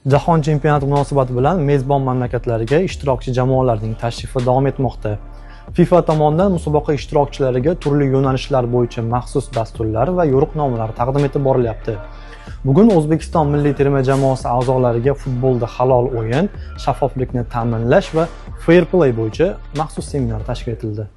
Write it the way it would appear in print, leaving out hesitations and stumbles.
Jahon chempionati munosabati bilan mezbon mamlakatlarga ishtirokchi jamoalarning tashrifi davom etmoqda. FIFA tomonidan musobaqa ishtirokchilariga turli yo'nalishlar bo'yicha maxsus dasturlar va yo'riqnomalar taqdim etib borilyapti. Bugun O'zbekiston milliy terma jamoasi a'zolariga futbolda halol o'yin, shaffoflikni ta'minlash va fair play bo'yicha maxsus seminar tashkil etildi.